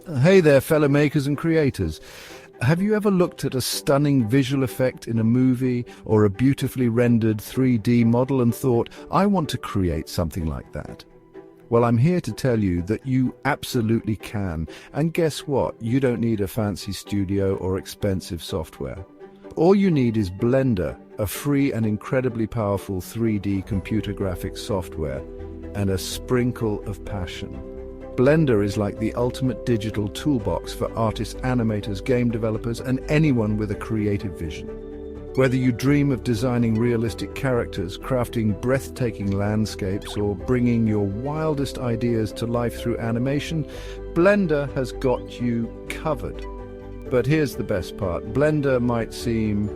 Hey there, fellow makers and creators. Have you ever looked at a stunning visual effect in a movie or a beautifully rendered 3D model and thought, I want to create something like that? Well, I'm here to tell you that you absolutely can. And guess what? You don't need a fancy studio or expensive software. All you need is Blender, a free and incredibly powerful 3D computer graphics software, and a sprinkle of passion. Blender is like the ultimate digital toolbox for artists, animators, game developers, and anyone with a creative vision. Whether you dream of designing realistic characters, crafting breathtaking landscapes, or bringing your wildest ideas to life through animation, Blender has got you covered. But here's the best part. Blender might seem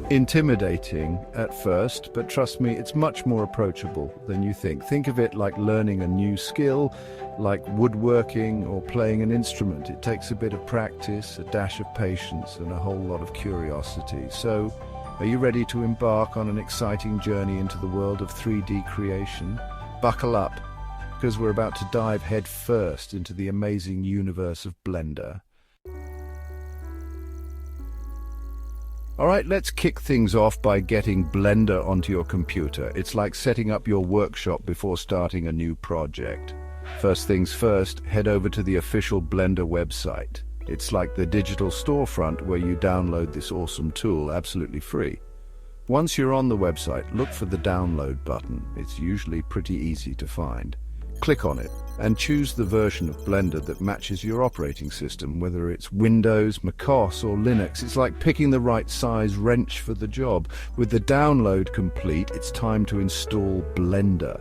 intimidating at first, but trust me, it's much more approachable than you think. Think of it like learning a new skill, like woodworking or playing an instrument. It takes a bit of practice, a dash of patience, and a whole lot of curiosity. So, are you ready to embark on an exciting journey into the world of 3D creation? Buckle up, because we're about to dive head first into the amazing universe of Blender. Alright, let's kick things off by getting Blender onto your computer. It's like setting up your workshop before starting a new project. First things first, head over to the official Blender website. It's like the digital storefront where you download this awesome tool absolutely free. Once you're on the website, look for the download button. It's usually pretty easy to find. Click on it and choose the version of Blender that matches your operating system, whether it's Windows, macOS, or Linux. It's like picking the right size wrench for the job. With the download complete, it's time to install Blender.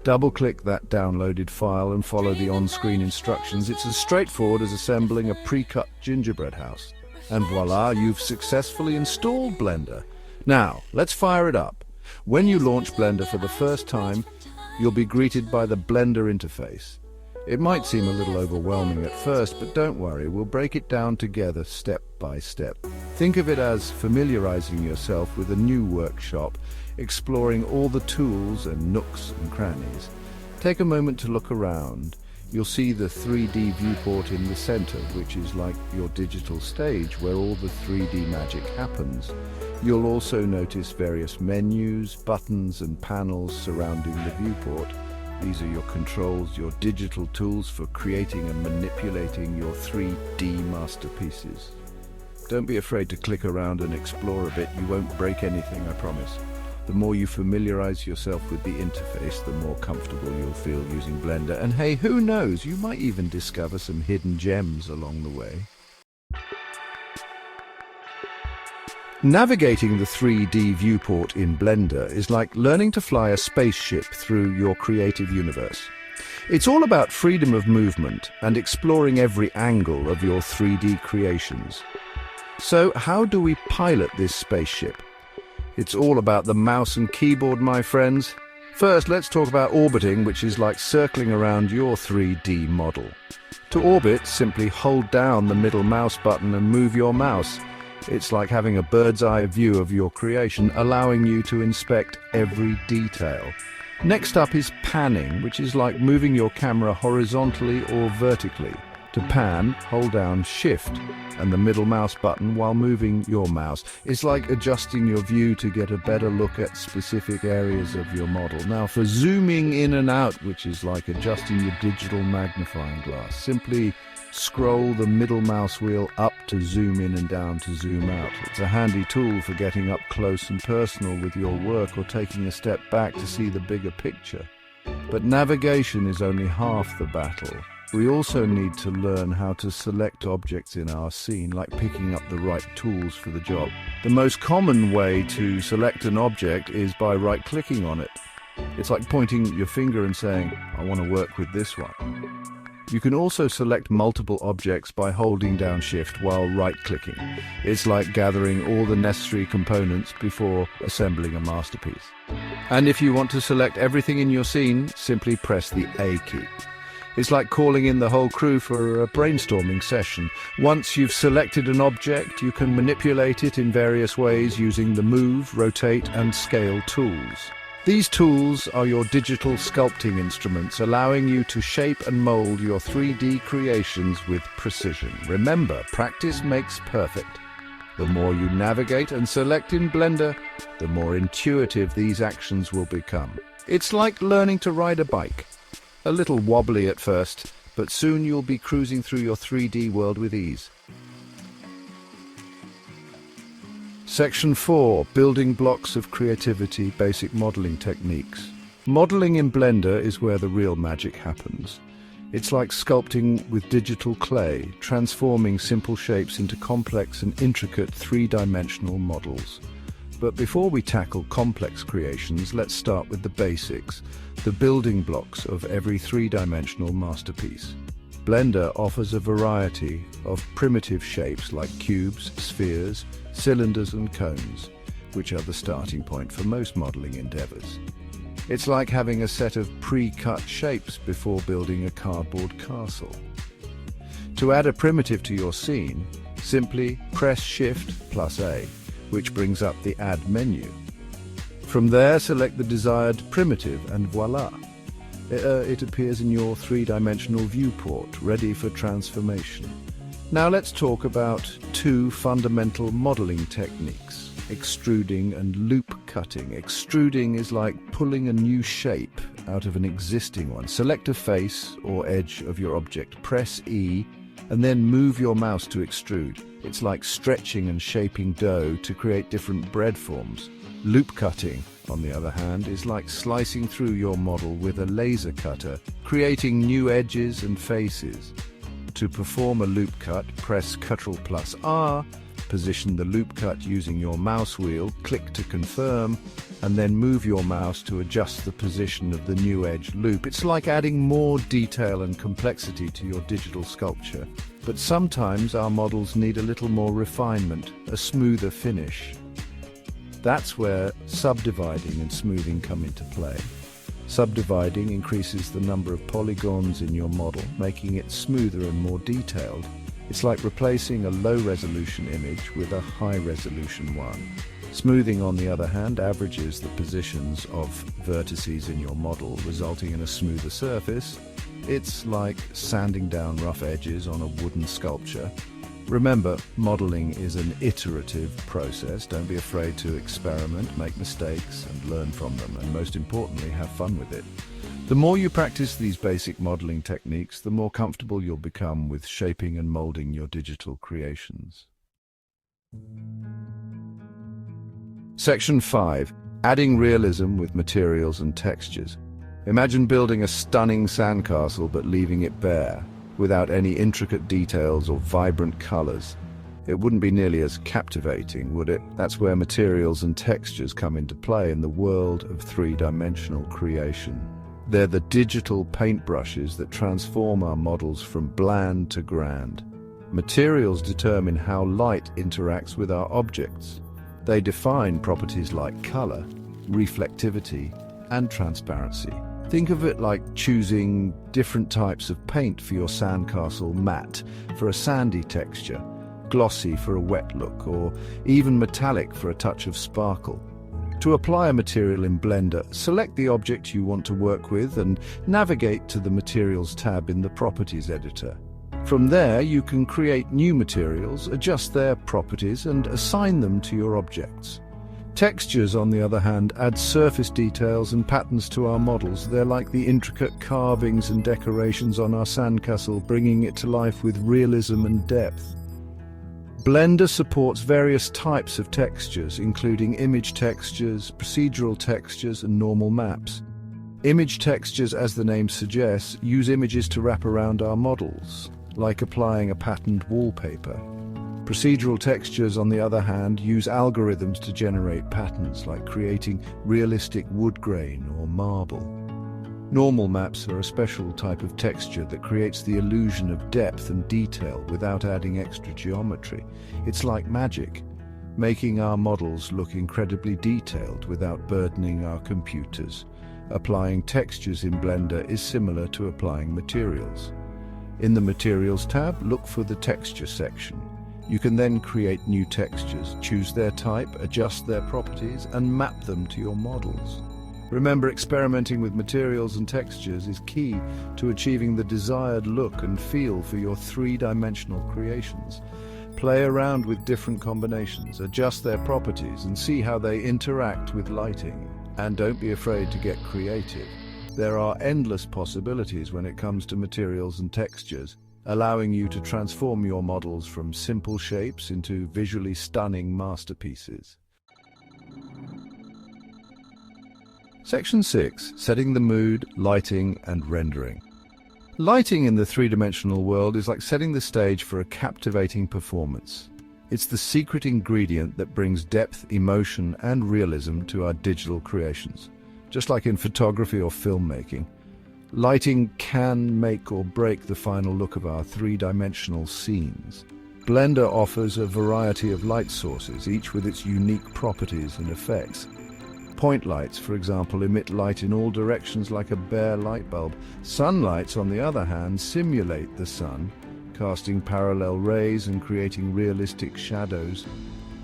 Double-click that downloaded file and follow the on-screen instructions. It's as straightforward as assembling a pre-cut gingerbread house. And voila, you've successfully installed Blender. Now, let's fire it up. When you launch Blender for the first time, you'll be greeted by the Blender interface. It might seem a little overwhelming at first, but don't worry, we'll break it down together step by step. Think of it as familiarizing yourself with a new workshop, exploring all the tools and nooks and crannies. Take a moment to look around. You'll see the 3D viewport in the center, which is like your digital stage where all the 3D magic happens. You'll also notice various menus, buttons, and panels surrounding the viewport. These are your controls, your digital tools for creating and manipulating your 3D masterpieces. Don't be afraid to click around and explore a bit. You won't break anything, I promise. The more you familiarize yourself with the interface, the more comfortable you'll feel using Blender. And hey, who knows, you might even discover some hidden gems along the way. Navigating the 3D viewport in Blender is like learning to fly a spaceship through your creative universe. It's all about freedom of movement and exploring every angle of your 3D creations. So how do we pilot this spaceship? It's all about the mouse and keyboard, my friends. First, let's talk about orbiting, which is like circling around your 3D model. To orbit, simply hold down the middle mouse button and move your mouse. It's like having a bird's eye view of your creation, allowing you to inspect every detail. Next up is panning, which is like moving your camera horizontally or vertically. To pan, hold down Shift and the middle mouse button while moving your mouse. It's like adjusting your view to get a better look at specific areas of your model. Now for zooming in and out, which is like adjusting your digital magnifying glass, simply scroll the middle mouse wheel up to zoom in and down to zoom out. It's a handy tool for getting up close and personal with your work or taking a step back to see the bigger picture. But navigation is only half the battle. We also need to learn how to select objects in our scene, like picking up the right tools for the job. The most common way to select an object is by right-clicking on it. It's like pointing your finger and saying, I want to work with this one. You can also select multiple objects by holding down Shift while right-clicking. It's like gathering all the necessary components before assembling a masterpiece. And if you want to select everything in your scene, simply press the A key. It's like calling in the whole crew for a brainstorming session. Once you've selected an object, you can manipulate it in various ways using the Move, Rotate, and Scale tools. These tools are your digital sculpting instruments, allowing you to shape and mold your 3D creations with precision. Remember, practice makes perfect. The more you navigate and select in Blender, the more intuitive these actions will become. It's like learning to ride a bike. A little wobbly at first, but soon you'll be cruising through your 3D world with ease. Section 4. Building blocks of creativity, basic modeling techniques. Modeling in Blender is where the real magic happens. It's like sculpting with digital clay, transforming simple shapes into complex and intricate three-dimensional models. But before we tackle complex creations, let's start with the basics, the building blocks of every three-dimensional masterpiece. Blender offers a variety of primitive shapes like cubes, spheres, cylinders and cones, which are the starting point for most modeling endeavors. It's like having a set of pre-cut shapes before building a cardboard castle. To add a primitive to your scene, simply press Shift+A, which brings up the Add menu. From there, select the desired primitive and voila! It appears in your three-dimensional viewport, ready for transformation. Now let's talk about two fundamental modeling techniques, extruding and loop cutting. Extruding is like pulling a new shape out of an existing one. Select a face or edge of your object, press E, and then move your mouse to extrude. It's like stretching and shaping dough to create different bread forms. Loop cutting, on the other hand, is like slicing through your model with a laser cutter, creating new edges and faces. To perform a loop cut, press Ctrl+R, position the loop cut using your mouse wheel, click to confirm, and then move your mouse to adjust the position of the new edge loop. It's like adding more detail and complexity to your digital sculpture. But sometimes our models need a little more refinement, a smoother finish. That's where subdividing and smoothing come into play. Subdividing increases the number of polygons in your model, making it smoother and more detailed. It's like replacing a low-resolution image with a high-resolution one. Smoothing, on the other hand, averages the positions of vertices in your model, resulting in a smoother surface. It's like sanding down rough edges on a wooden sculpture. Remember, modeling is an iterative process. Don't be afraid to experiment, make mistakes, and learn from them, and most importantly, have fun with it. The more you practice these basic modeling techniques, the more comfortable you'll become with shaping and molding your digital creations. Section 5. Adding realism with materials and textures. Imagine building a stunning sandcastle but leaving it bare, without any intricate details or vibrant colors. It wouldn't be nearly as captivating, would it? That's where materials and textures come into play in the world of three-dimensional creation. They're the digital paintbrushes that transform our models from bland to grand. Materials determine how light interacts with our objects. They define properties like color, reflectivity, and transparency. Think of it like choosing different types of paint for your sandcastle: matte for a sandy texture, glossy for a wet look, or even metallic for a touch of sparkle. To apply a material in Blender, select the object you want to work with and navigate to the Materials tab in the Properties editor. From there, you can create new materials, adjust their properties, and assign them to your objects. Textures, on the other hand, add surface details and patterns to our models. They're like the intricate carvings and decorations on our sandcastle, bringing it to life with realism and depth. Blender supports various types of textures, including image textures, procedural textures, and normal maps. Image textures, as the name suggests, use images to wrap around our models, like applying a patterned wallpaper. Procedural textures, on the other hand, use algorithms to generate patterns, like creating realistic wood grain or marble. Normal maps are a special type of texture that creates the illusion of depth and detail without adding extra geometry. It's like magic, making our models look incredibly detailed without burdening our computers. Applying textures in Blender is similar to applying materials. In the Materials tab, look for the Texture section. You can then create new textures, choose their type, adjust their properties, and map them to your models. Remember, experimenting with materials and textures is key to achieving the desired look and feel for your three-dimensional creations. Play around with different combinations, adjust their properties, and see how they interact with lighting. And don't be afraid to get creative. There are endless possibilities when it comes to materials and textures, allowing you to transform your models from simple shapes into visually stunning masterpieces. Section 6. Setting the mood, lighting, and rendering. Lighting in the three-dimensional world is like setting the stage for a captivating performance. It's the secret ingredient that brings depth, emotion, and realism to our digital creations. Just like in photography or filmmaking, lighting can make or break the final look of our three-dimensional scenes. Blender offers a variety of light sources, each with its unique properties and effects. Point lights, for example, emit light in all directions like a bare light bulb. Sunlights, on the other hand, simulate the sun, casting parallel rays and creating realistic shadows.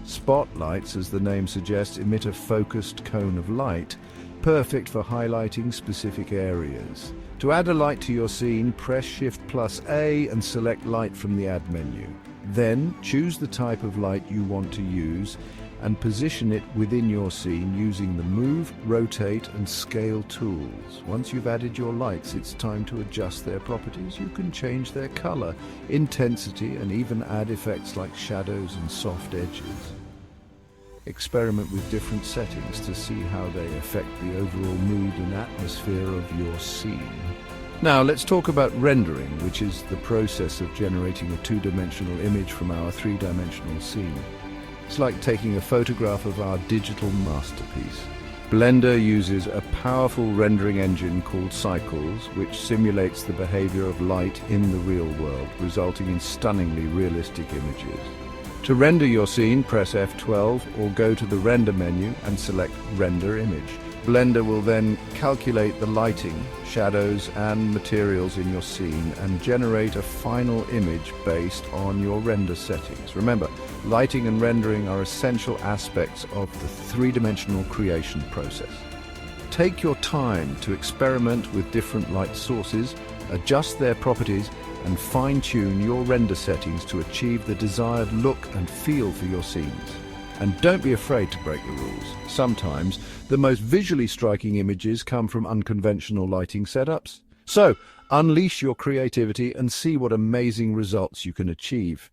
Spotlights, as the name suggests, emit a focused cone of light, perfect for highlighting specific areas. To add a light to your scene, press Shift+A and select Light from the Add menu. Then, choose the type of light you want to use and position it within your scene using the Move, Rotate and Scale tools. Once you've added your lights, it's time to adjust their properties. You can change their color, intensity, and even add effects like shadows and soft edges. Experiment with different settings to see how they affect the overall mood and atmosphere of your scene. Now let's talk about rendering, which is the process of generating a two-dimensional image from our three-dimensional scene. It's like taking a photograph of our digital masterpiece. Blender uses a powerful rendering engine called Cycles, which simulates the behavior of light in the real world, resulting in stunningly realistic images. To render your scene, press F12 or go to the Render menu and select Render Image. Blender will then calculate the lighting, shadows and materials in your scene and generate a final image based on your render settings. Remember, lighting and rendering are essential aspects of the three-dimensional creation process. Take your time to experiment with different light sources, adjust their properties, and fine-tune your render settings to achieve the desired look and feel for your scenes. And don't be afraid to break the rules. Sometimes, the most visually striking images come from unconventional lighting setups. So, unleash your creativity and see what amazing results you can achieve.